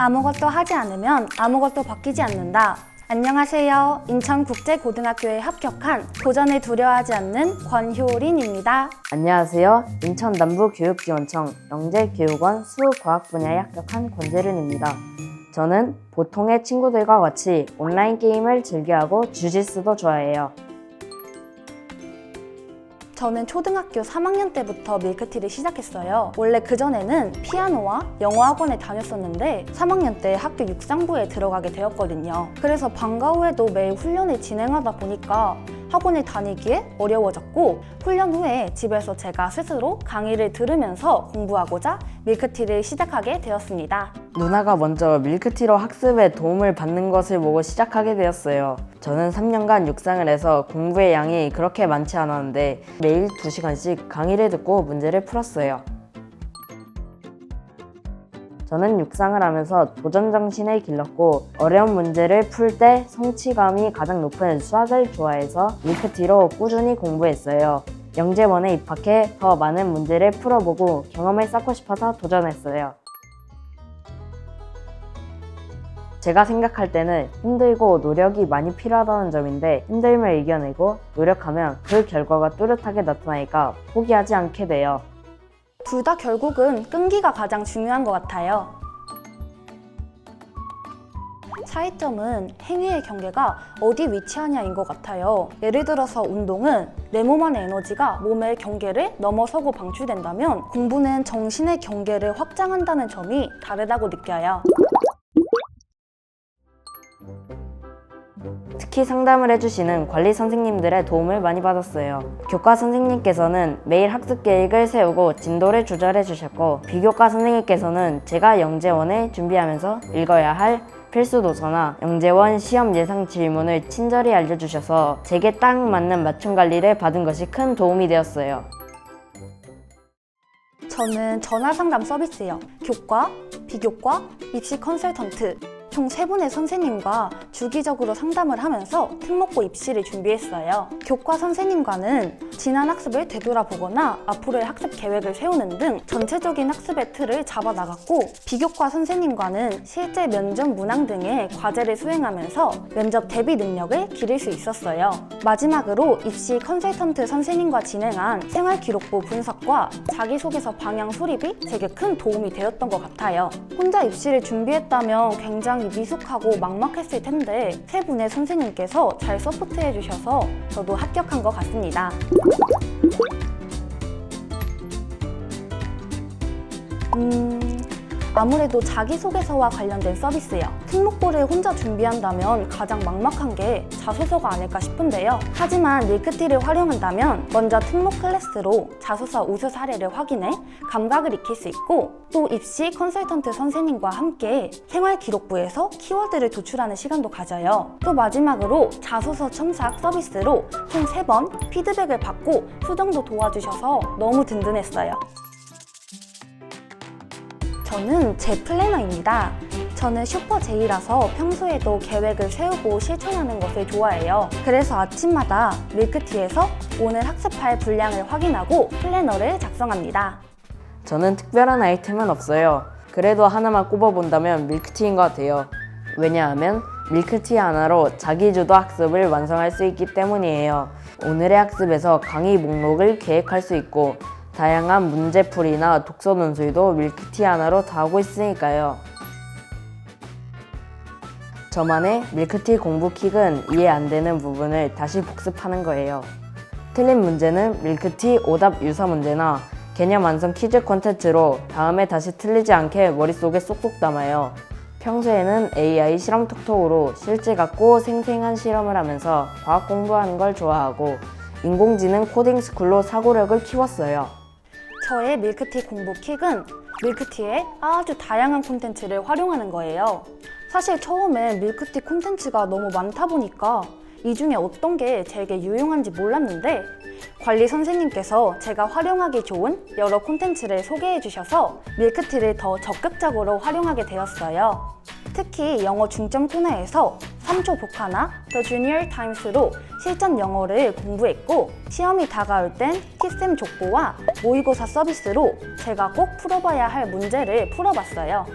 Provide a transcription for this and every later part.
아무것도 하지 않으면 아무것도 바뀌지 않는다. 안녕하세요. 인천국제고등학교에 합격한 도전을 두려워하지 않는 권효린입니다. 안녕하세요. 인천 남부교육지원청 영재교육원 수과학 분야에 합격한 권재륜입니다. 저는 보통의 친구들과 같이 온라인 게임을 즐겨하고 주짓수도 좋아해요. 저는 초등학교 3학년 때부터 밀크티를 시작했어요. 원래 그전에는 피아노와 영어 학원에 다녔었는데 3학년 때 학교 육상부에 들어가게 되었거든요. 그래서 방과 후에도 매일 훈련을 진행하다 보니까 학원을 다니기에 어려워졌고, 훈련 후에 집에서 제가 스스로 강의를 들으면서 공부하고자 밀크티를 시작하게 되었습니다. 누나가 먼저 밀크티로 학습에 도움을 받는 것을 보고 시작하게 되었어요. 저는 3년간 육상을 해서 공부의 양이 그렇게 많지 않았는데 매일 2시간씩 강의를 듣고 문제를 풀었어요. 저는 육상을 하면서 도전 정신을 길렀고, 어려운 문제를 풀 때 성취감이 가장 높은 수학을 좋아해서 밀크티로 꾸준히 공부했어요. 영재원에 입학해 더 많은 문제를 풀어보고 경험을 쌓고 싶어서 도전했어요. 제가 생각할 때는 힘들고 노력이 많이 필요하다는 점인데, 힘듦을 이겨내고 노력하면 그 결과가 뚜렷하게 나타나니까 포기하지 않게 돼요. 둘 다 결국은 끈기가 가장 중요한 것 같아요. 차이점은 행위의 경계가 어디 위치하냐인 것 같아요. 예를 들어서 운동은 내 몸 안의 에너지가 몸의 경계를 넘어서고 방출된다면, 공부는 정신의 경계를 확장한다는 점이 다르다고 느껴요. 특히 상담을 해주시는 관리 선생님들의 도움을 많이 받았어요. 교과 선생님께서는 매일 학습 계획을 세우고 진도를 조절해 주셨고, 비교과 선생님께서는 제가 영재원을 준비하면서 읽어야 할 필수 도서나 영재원 시험 예상 질문을 친절히 알려주셔서 제게 딱 맞는 맞춤 관리를 받은 것이 큰 도움이 되었어요. 저는 전화상담 서비스요. 교과, 비교과, 입시 컨설턴트 총 3분의 선생님과 주기적으로 상담을 하면서 특목고 입시를 준비했어요. 교과 선생님과는 지난 학습을 되돌아보거나 앞으로의 학습 계획을 세우는 등 전체적인 학습의 틀을 잡아나갔고, 비교과 선생님과는 실제 면접 문항 등의 과제를 수행하면서 면접 대비 능력을 기를 수 있었어요. 마지막으로 입시 컨설턴트 선생님과 진행한 생활기록부 분석과 자기소개서 방향 수립이 제게 큰 도움이 되었던 것 같아요. 혼자 입시를 준비했다면 굉장히 미숙하고 막막했을 텐데 3분의 선생님께서 잘 서포트해 주셔서 저도 합격한 것 같습니다. 아무래도 자기소개서와 관련된 서비스요. 특목고를 혼자 준비한다면 가장 막막한 게 자소서가 아닐까 싶은데요. 하지만 밀크티를 활용한다면 먼저 특목 클래스로 자소서 우수 사례를 확인해 감각을 익힐 수 있고, 또 입시 컨설턴트 선생님과 함께 생활기록부에서 키워드를 도출하는 시간도 가져요. 또 마지막으로 자소서 첨삭 서비스로 총 3번 피드백을 받고 수정도 도와주셔서 너무 든든했어요. 저는 제 플래너입니다. 저는 슈퍼 J라서 평소에도 계획을 세우고 실천하는 것을 좋아해요. 그래서 아침마다 밀크티에서 오늘 학습할 분량을 확인하고 플래너를 작성합니다. 저는 특별한 아이템은 없어요. 그래도 하나만 꼽아본다면 밀크티인 것 같아요. 왜냐하면 밀크티 하나로 자기주도 학습을 완성할 수 있기 때문이에요. 오늘의 학습에서 강의 목록을 계획할 수 있고, 다양한 문제풀이나 독서 논술도 밀크티 하나로 다 하고 있으니까요. 저만의 밀크티 공부 킥은 이해 안 되는 부분을 다시 복습하는 거예요. 틀린 문제는 밀크티 오답 유사 문제나 개념 완성 퀴즈 콘텐츠로 다음에 다시 틀리지 않게 머릿속에 쏙쏙 담아요. 평소에는 AI 실험 톡톡으로 실제 같고 생생한 실험을 하면서 과학 공부하는 걸 좋아하고, 인공지능 코딩 스쿨로 사고력을 키웠어요. 저의 밀크티 공부 킥은 밀크티의 아주 다양한 콘텐츠를 활용하는 거예요. 사실 처음에 밀크티 콘텐츠가 너무 많다 보니까 이 중에 어떤 게 제게 유용한지 몰랐는데, 관리 선생님께서 제가 활용하기 좋은 여러 콘텐츠를 소개해 주셔서 밀크티를 더 적극적으로 활용하게 되었어요. 특히 영어 중점 코너에서 3초 복화나 The Junior Times로 실전 영어를 공부했고, 시험이 다가올 땐 키쌤 족보와 모의고사 서비스로 제가 꼭 풀어봐야 할 문제를 풀어봤어요.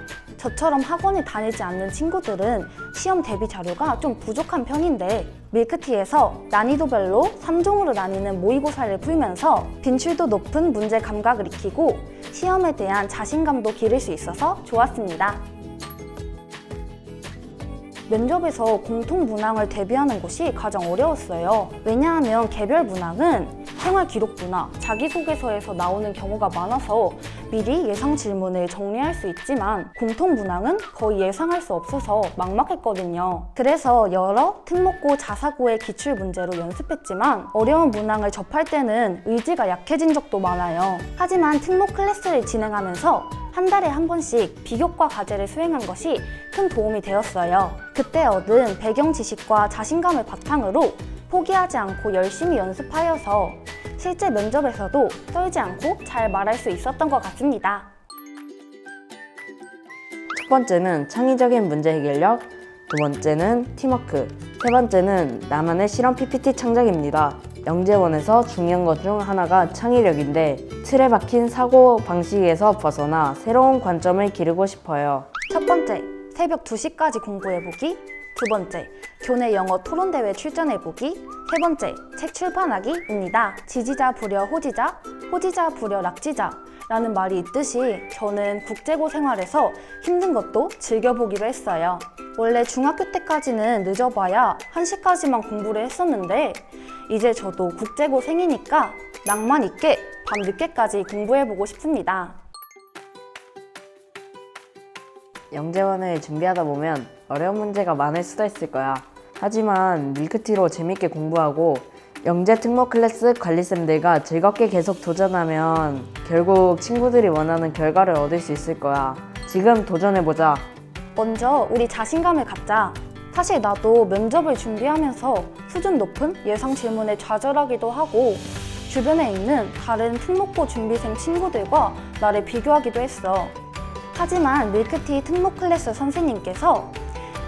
저처럼 학원을 다니지 않는 친구들은 시험 대비 자료가 좀 부족한 편인데 밀크티에서 난이도별로 3종으로 나뉘는 모의고사를 풀면서 빈출도 높은 문제 감각을 익히고 시험에 대한 자신감도 기를 수 있어서 좋았습니다. 면접에서 공통 문항을 대비하는 것이 가장 어려웠어요. 왜냐하면 개별 문항은 생활기록부나 자기소개서에서 나오는 경우가 많아서 미리 예상 질문을 정리할 수 있지만 공통 문항은 거의 예상할 수 없어서 막막했거든요. 그래서 여러 특목고 자사고의 기출 문제로 연습했지만 어려운 문항을 접할 때는 의지가 약해진 적도 많아요. 하지만 특목 클래스를 진행하면서 한 달에 한 번씩 비교과 과제를 수행한 것이 큰 도움이 되었어요. 그때 얻은 배경 지식과 자신감을 바탕으로 포기하지 않고 열심히 연습하여서 실제 면접에서도 떨지 않고 잘 말할 수 있었던 것 같습니다. 첫 번째는 창의적인 문제 해결력, 두 번째는 팀워크, 세 번째는 나만의 실험 PPT 창작입니다. 영재원에서 중요한 것 중 하나가 창의력인데 틀에 박힌 사고 방식에서 벗어나 새로운 관점을 기르고 싶어요. 첫 번째, 새벽 2시까지 공부해보기. 두 번째, 교내 영어 토론대회 출전해보기. 세 번째, 책 출판하기입니다. 지지자 부려 호지자, 호지자 부려 락지자 라는 말이 있듯이 저는 국제고 생활에서 힘든 것도 즐겨보기로 했어요. 원래 중학교 때까지는 늦어봐야 1시까지만 공부를 했었는데 이제 저도 국제고생이니까 낭만 있게 밤 늦게까지 공부해보고 싶습니다. 영재원을 준비하다 보면 어려운 문제가 많을 수도 있을 거야. 하지만 밀크티로 재밌게 공부하고 영재 특목 클래스 관리쌤들과 즐겁게 계속 도전하면 결국 친구들이 원하는 결과를 얻을 수 있을 거야. 지금 도전해보자. 먼저 우리 자신감을 갖자. 사실 나도 면접을 준비하면서 수준 높은 예상 질문에 좌절하기도 하고 주변에 있는 다른 특목고 준비생 친구들과 나를 비교하기도 했어. 하지만 밀크티 특목 클래스 선생님께서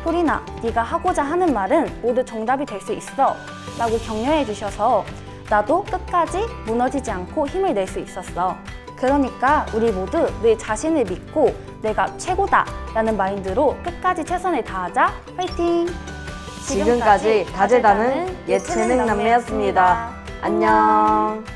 소리나, 네가 하고자 하는 말은 모두 정답이 될 수 있어 라고 격려해 주셔서 나도 끝까지 무너지지 않고 힘을 낼 수 있었어. 그러니까 우리 모두 늘 자신을 믿고 내가 최고다 라는 마인드로 끝까지 최선을 다하자. 화이팅! 지금까지 다재다능 예체능 남매였습니다. 안녕.